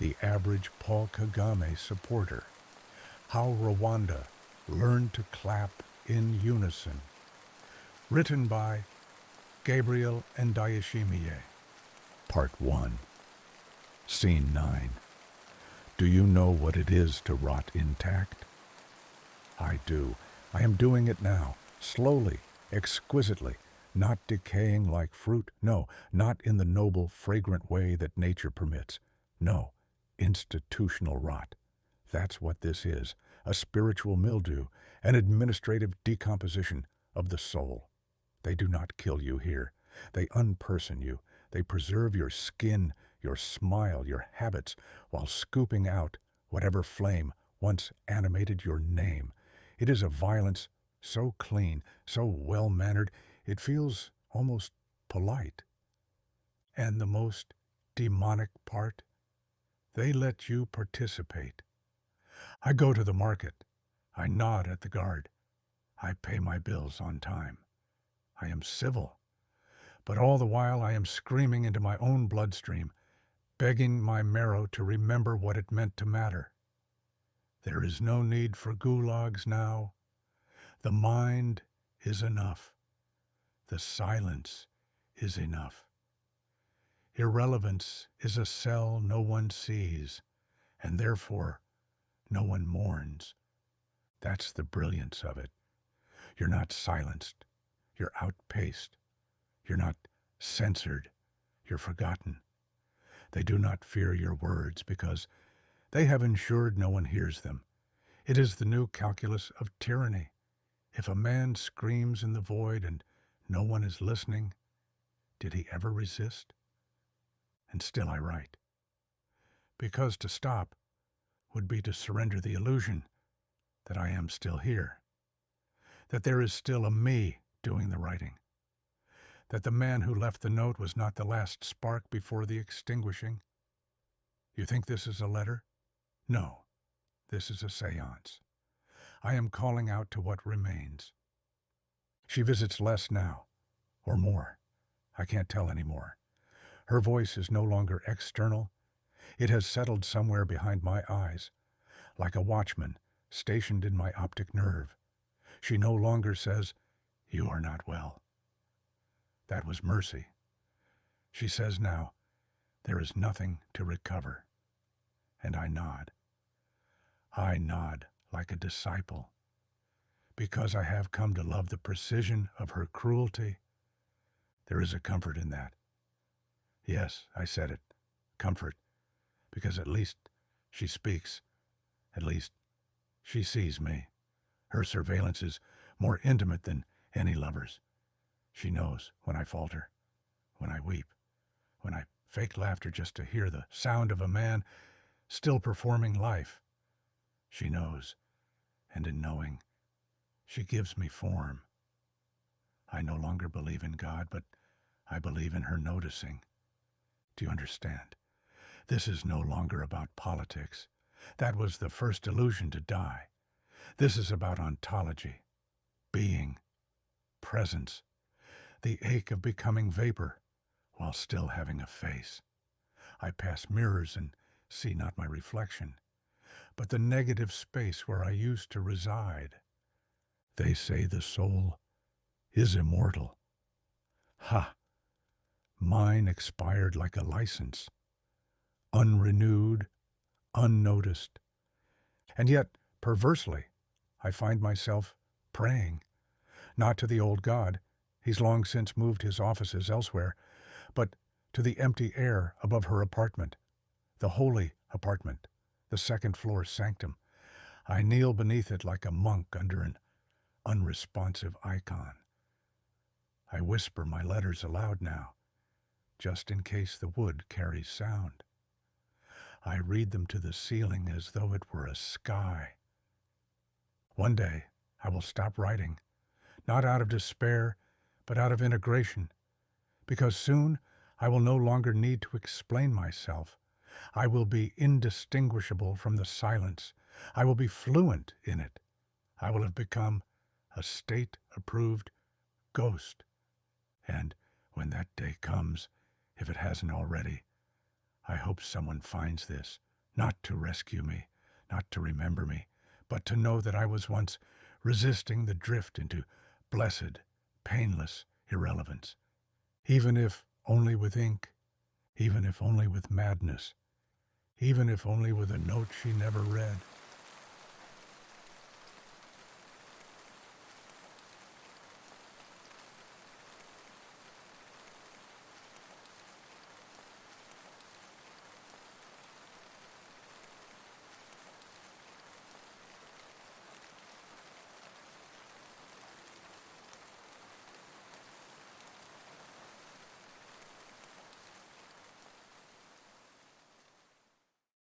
the average Paul Kagame supporter. How Rwanda learned to clap in unison. Written by Gabriel Ndayishimiye. Part 1. Scene 9. Do you know what it is to rot intact? I do. I am doing it now, slowly, exquisitely, not decaying like fruit. No, not in the noble, fragrant way that nature permits. No, institutional rot. That's what this is, a spiritual mildew, an administrative decomposition of the soul. They do not kill you here. They unperson you. They preserve your skin, your smile, your habits, while scooping out whatever flame once animated your name. It is a violence so clean, so well-mannered, it feels almost polite. And the most demonic part? They let you participate. I go to the market. I nod at the guard. I pay my bills on time. I am civil. But all the while I am screaming into my own bloodstream, begging my marrow to remember what it meant to matter. There is no need for gulags now. The mind is enough. The silence is enough. Irrelevance is a cell no one sees, and therefore no one mourns. That's the brilliance of it. You're not silenced. You're outpaced. You're not censored. You're forgotten. They do not fear your words because they have ensured no one hears them. It is the new calculus of tyranny. If a man screams in the void and no one is listening, did he ever resist? And still I write. Because to stop would be to surrender the illusion that I am still here, that there is still a me doing the writing, that the man who left the note was not the last spark before the extinguishing. You think this is a letter? No, this is a seance. I am calling out to what remains. She visits less now, or more. I can't tell anymore. Her voice is no longer external. It has settled somewhere behind my eyes, like a watchman stationed in my optic nerve. She no longer says, "You are not well." That was mercy. She says now, "There is nothing to recover." And I nod. I nod like a disciple, because I have come to love the precision of her cruelty. There is a comfort in that. Yes, I said it, comfort, because at least she speaks. At least she sees me. Her surveillance is more intimate than any lover's. She knows when I falter, when I weep, when I fake laughter just to hear the sound of a man still performing life. She knows, and in knowing, she gives me form. I no longer believe in God, but I believe in her noticing. Do you understand? This is no longer about politics. That was the first illusion to die. This is about ontology, being, presence, the ache of becoming vapor while still having a face. I pass mirrors and see not my reflection, but the negative space where I used to reside. They say the soul is immortal. Ha! Mine expired like a license, unrenewed, unnoticed. And yet, perversely, I find myself praying, not to the old God, he's long since moved his offices elsewhere, but to the empty air above her apartment, the holy apartment, the second-floor sanctum. I kneel beneath it like a monk under an unresponsive icon. I whisper my letters aloud now, just in case the wood carries sound. I read them to the ceiling as though it were a sky. One day I will stop writing, not out of despair, but out of integration, because soon I will no longer need to explain myself. I will be indistinguishable from the silence. I will be fluent in it. I will have become a state-approved ghost. And when that day comes, if it hasn't already, I hope someone finds this not to rescue me, not to remember me, but to know that I was once resisting the drift into blessed, painless irrelevance, even if only with ink, even if only with madness, even if only with a note she never read.